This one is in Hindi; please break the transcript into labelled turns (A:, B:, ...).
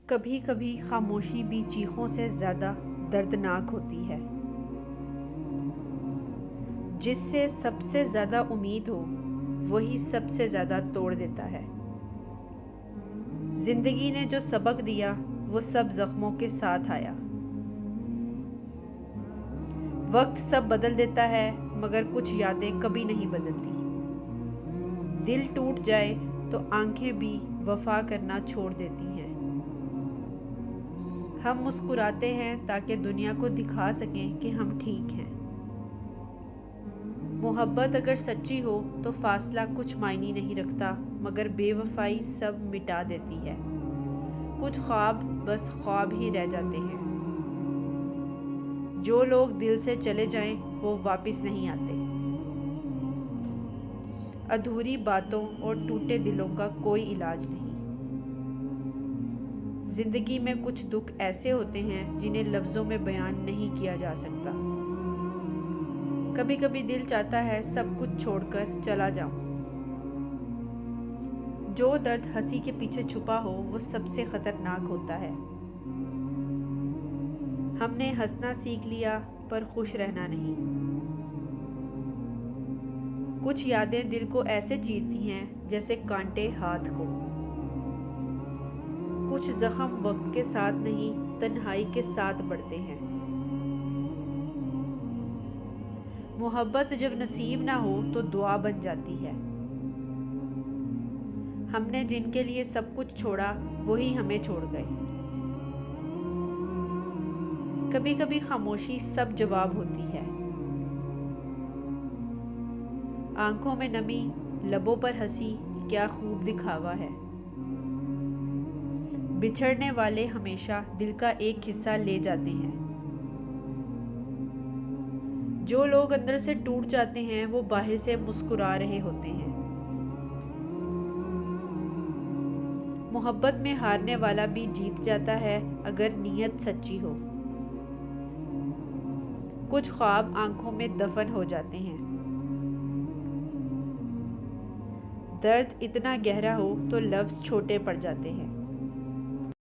A: कभी कभी खामोशी भी चीखों से ज़्यादा दर्दनाक होती है। जिससे सबसे ज़्यादा उम्मीद हो वही सबसे ज़्यादा तोड़ देता है। ज़िंदगी ने जो सबक दिया वो सब ज़ख्मों के साथ आया। वक्त सब बदल देता है मगर कुछ यादें कभी नहीं बदलती। दिल टूट जाए तो आंखें भी वफा करना छोड़ देती हैं। हम मुस्कुराते हैं ताकि दुनिया को दिखा सकें कि हम ठीक हैं। मोहब्बत अगर सच्ची हो तो फासला कुछ मायने नहीं रखता, मगर बेवफाई सब मिटा देती है। कुछ ख्वाब बस ख्वाब ही रह जाते हैं। जो लोग दिल से चले जाएं वो वापस नहीं आते। अधूरी बातों और टूटे दिलों का कोई इलाज नहीं। जिंदगी में कुछ दुख ऐसे होते हैं जिन्हें लफ्ज़ों में बयान नहीं किया जा सकता। कभी कभी दिल चाहता है सब कुछ छोड़कर चला जाऊं। जो दर्द हंसी के पीछे छुपा हो वो सबसे खतरनाक होता है। हमने हंसना सीख लिया पर खुश रहना नहीं। कुछ यादें दिल को ऐसे चीरती हैं जैसे कांटे हाथ को। कुछ जख्म वक्त के साथ नहीं, तन्हाई के साथ बढ़ते हैं। मोहब्बत जब नसीब ना हो तो दुआ बन जाती है। हमने जिनके लिए सब कुछ छोड़ा वही हमें छोड़ गए। कभी कभी खामोशी सब जवाब होती है। आंखों में नमी, लबों पर हंसी, क्या खूब दिखावा है। बिछड़ने वाले हमेशा दिल का एक हिस्सा ले जाते हैं। जो लोग अंदर से टूट जाते हैं वो बाहर से मुस्कुरा रहे होते हैं। मोहब्बत में हारने वाला भी जीत जाता है अगर नीयत सच्ची हो। कुछ ख्वाब आंखों में दफन हो जाते हैं। दर्द इतना गहरा हो तो लफ्ज़ छोटे पड़ जाते हैं।